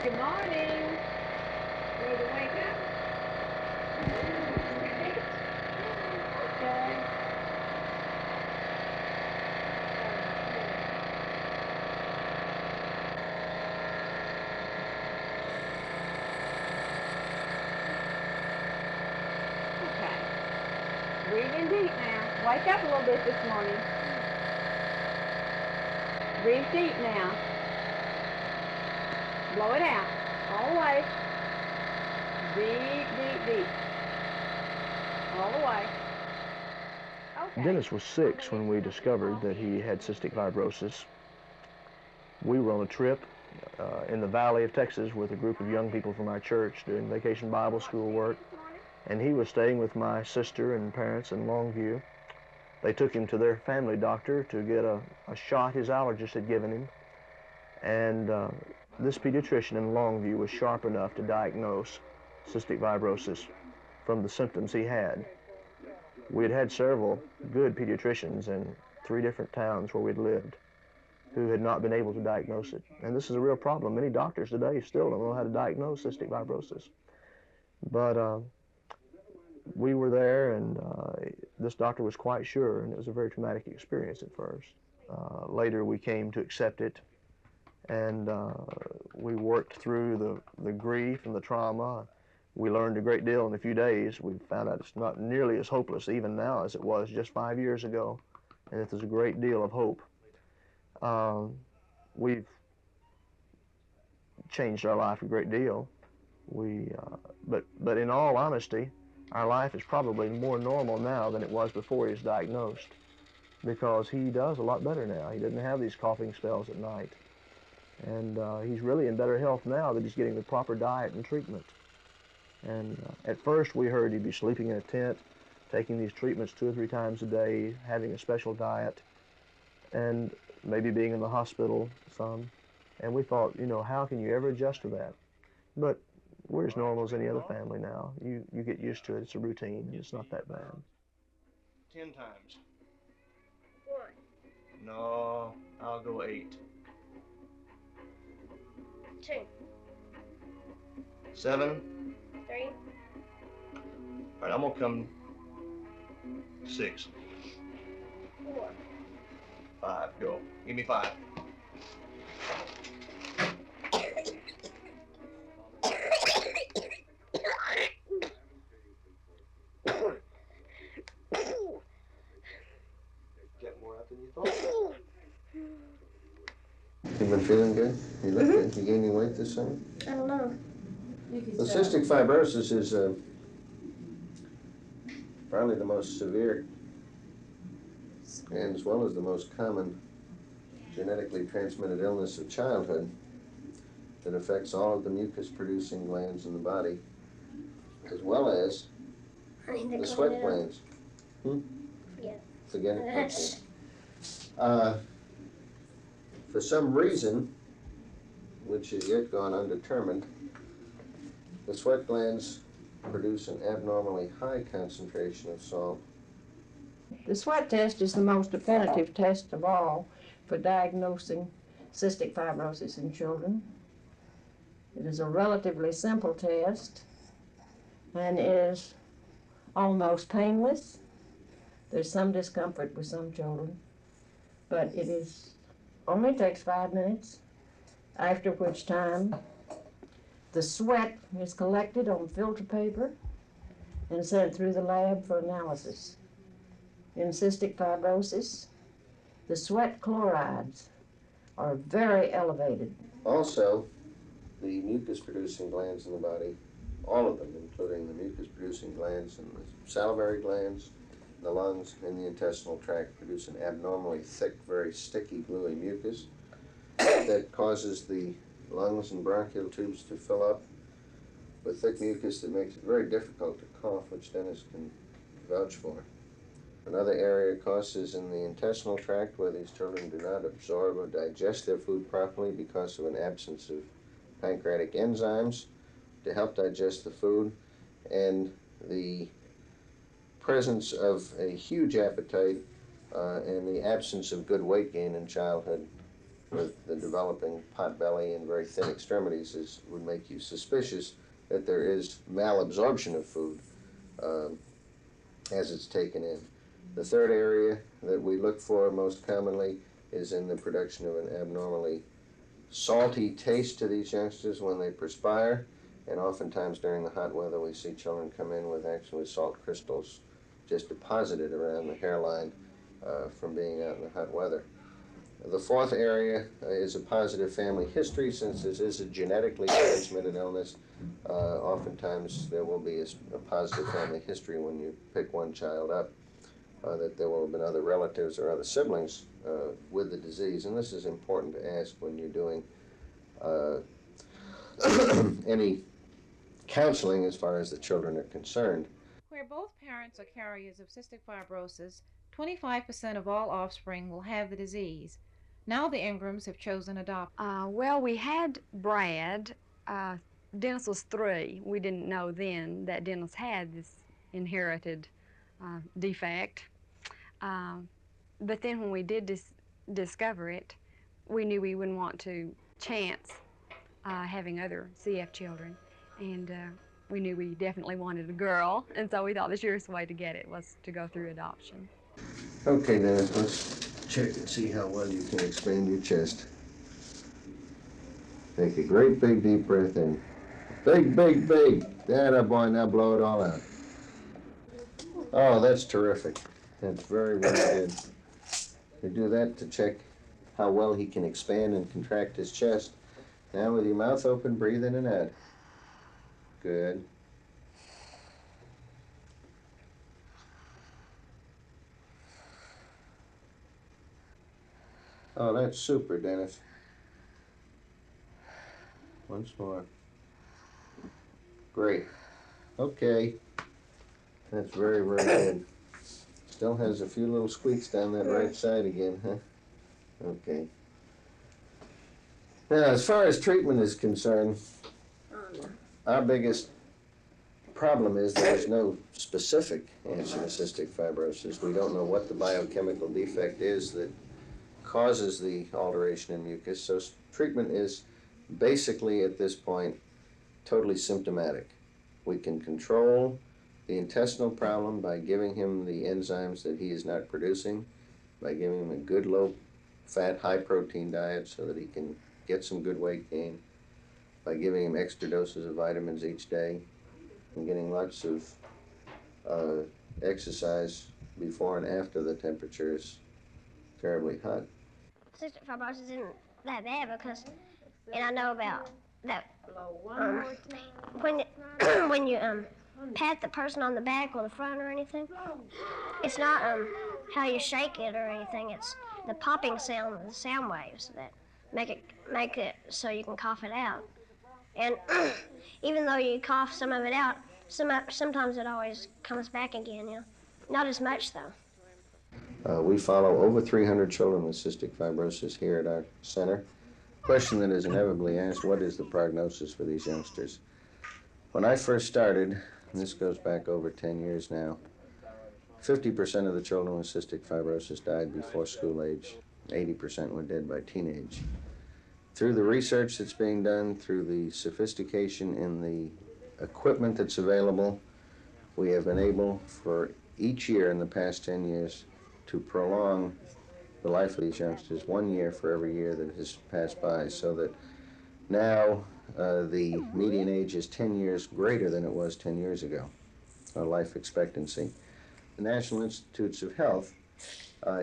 Good morning. Ready to wake up? Okay. Okay. Breathing deep now. Wake up a little bit this morning. Breathe deep now. Blow it out. All the way. Deep, deep, deep. All the way. Okay. Dennis was 6 when we discovered that he had cystic fibrosis. We were on a trip in the Valley of Texas with a group of young people from our church doing vacation Bible school work, and he was staying with my sister and parents in Longview. They took him to their family doctor to get a shot his allergist had given him, and this pediatrician in Longview was sharp enough to diagnose cystic fibrosis from the symptoms he had. We had had several good pediatricians in 3 different towns where we'd lived who had not been able to diagnose it. And this is a real problem. Many doctors today still don't know how to diagnose cystic fibrosis. But we were there, and this doctor was quite sure, and it was a very traumatic experience at first. Later we came to accept it, and we worked through the grief and the trauma. We learned a great deal in a few days. We found out it's not nearly as hopeless even now as it was just 5 years ago, and that there's a great deal of hope. We've changed our life a great deal. But in all honesty, our life is probably more normal now than it was before he was diagnosed, because he does a lot better now. He doesn't have these coughing spells at night, and he's really in better health now that he's getting the proper diet and treatment. And at first we heard he'd be sleeping in a tent, taking these treatments 2 or 3 times a day, having a special diet, and maybe being in the hospital some. And we thought, you know, how can you ever adjust to that? But we're as normal as any other family now. You get used to it. It's a routine. It's not that bad. 10 times. 1. No, I'll go 8. 2. 7. 3. All right, I'm gonna come 6. 4. 5, go. Give me 5. Get more out than you thought. You been feeling good? You look good. You gained any weight this summer? I don't know. The cystic fibrosis is probably the most severe and as well as the most common genetically transmitted illness of childhood that affects all of the mucus-producing glands in the body, as well as the sweat glands. Forget it? Okay. For some reason, which is yet gone undetermined, the sweat glands produce an abnormally high concentration of salt. The sweat test is the most definitive test of all for diagnosing cystic fibrosis in children. It is a relatively simple test and is almost painless. There's some discomfort with some children, but it only takes 5 minutes, after which time the sweat is collected on filter paper and sent through the lab for analysis. In cystic fibrosis, the sweat chlorides are very elevated. Also, the mucus-producing glands in the body, all of them, including the mucus-producing glands and the salivary glands, the lungs, and the intestinal tract, produce an abnormally thick, very sticky, gluey mucus that causes the lungs and bronchial tubes to fill up with thick mucus that makes it very difficult to cough, which Dennis can vouch for. Another area causes in the intestinal tract, where these children do not absorb or digest their food properly because of an absence of pancreatic enzymes to help digest the food, and the presence of a huge appetite and the absence of good weight gain in childhood with the developing pot belly and very thin extremities would make you suspicious that there is malabsorption of food as it's taken in. The third area that we look for most commonly is in the production of an abnormally salty taste to these youngsters when they perspire, and oftentimes during the hot weather we see children come in with actually salt crystals just deposited around the hairline from being out in the hot weather. The fourth area is a positive family history. Since this is a genetically transmitted illness, oftentimes there will be a positive family history when you pick one child up, that there will have been other relatives or other siblings with the disease. And this is important to ask when you're doing any counseling as far as the children are concerned. Where both parents are carriers of cystic fibrosis, 25% of all offspring will have the disease. Now the Ingrams have chosen adoption. Well, we had Brad. Dennis was 3. We didn't know then that Dennis had this inherited defect. But then when we did discover it, we knew we wouldn't want to chance having other CF children. And we knew we definitely wanted a girl, and so we thought the surest way to get it was to go through adoption. Okay, Dennis, let's check and see how well you can expand your chest. Take a great big deep breath in. Big, big, big. That boy, now blow it all out. Oh, that's terrific. That's very, very good. You do that to check how well he can expand and contract his chest. Now with your mouth open, breathe in and out. Good. Oh, that's super, Dennis. Once more. Great. Okay. That's very, very good. Still has a few little squeaks down that right side again, huh? Okay. Now, as far as treatment is concerned, our biggest problem is there's no specific answer to cystic fibrosis. We don't know what the biochemical defect is that causes the alteration in mucus, so treatment is basically at this point totally symptomatic. We can control the intestinal problem by giving him the enzymes that he is not producing, by giving him a good low-fat, high-protein diet so that he can get some good weight gain, by giving him extra doses of vitamins each day, and getting lots of exercise before and after the temperature is terribly hot. Cystic fibrosis isn't that bad because, and I know about that. When when you pat the person on the back or the front or anything, it's not how you shake it or anything. It's the popping sound, the sound waves that make it so you can cough it out. And even though you cough some of it out, sometimes it always comes back again. You know, not as much though. We follow over 300 children with cystic fibrosis here at our center. Question that is inevitably asked, what is the prognosis for these youngsters? When I first started, and this goes back over 10 years now, 50% of the children with cystic fibrosis died before school age. 80% were dead by teenage. Through the research that's being done, through the sophistication in the equipment that's available, we have been able for each year in the past 10 years to prolong the life of these youngsters 1 year for every year that has passed by, so that now the median age is 10 years greater than it was 10 years ago, life expectancy. The National Institutes of Health,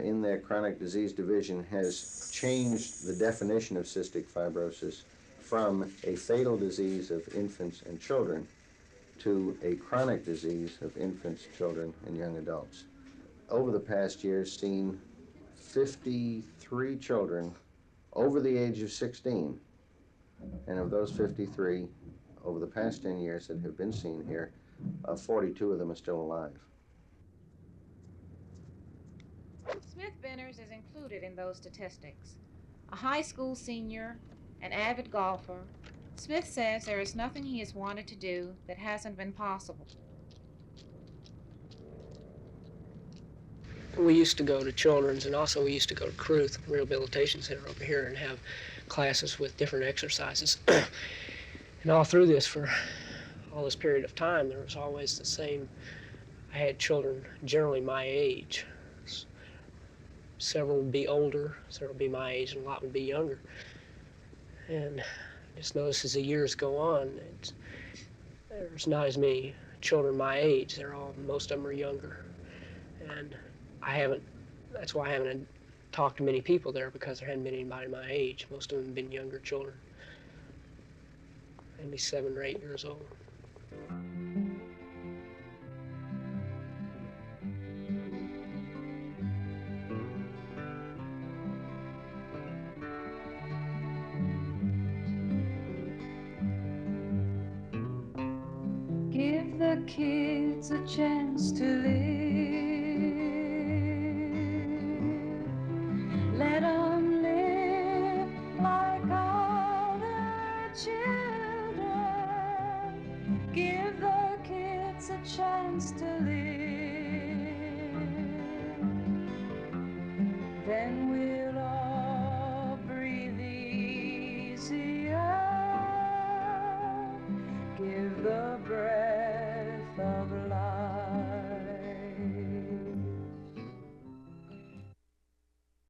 in their chronic disease division, has changed the definition of cystic fibrosis from a fatal disease of infants and children to a chronic disease of infants, children, and young adults. Over the past year, seen 53 children over the age of 16, and of those 53, over the past 10 years that have been seen here, 42 of them are still alive. Smith Benners is included in those statistics. A high school senior, an avid golfer, Smith says there is nothing he has wanted to do that hasn't been possible. we used to go to Children's, and also we used to go to Cruth Rehabilitation Center over here and have classes with different exercises. And all through this, for all this period of time, there was always the same. I had children generally my age. Several would be older, several would be my age, and a lot would be younger. And I just noticed as the years go on, there's not as many children my age. Most of them are younger. And that's why I haven't talked to many people there, because there hadn't been anybody my age. Most of them have been younger children, maybe 7 or 8 years old. Give the kids a chance to live. Let them live like other children. Give the kids a chance to live.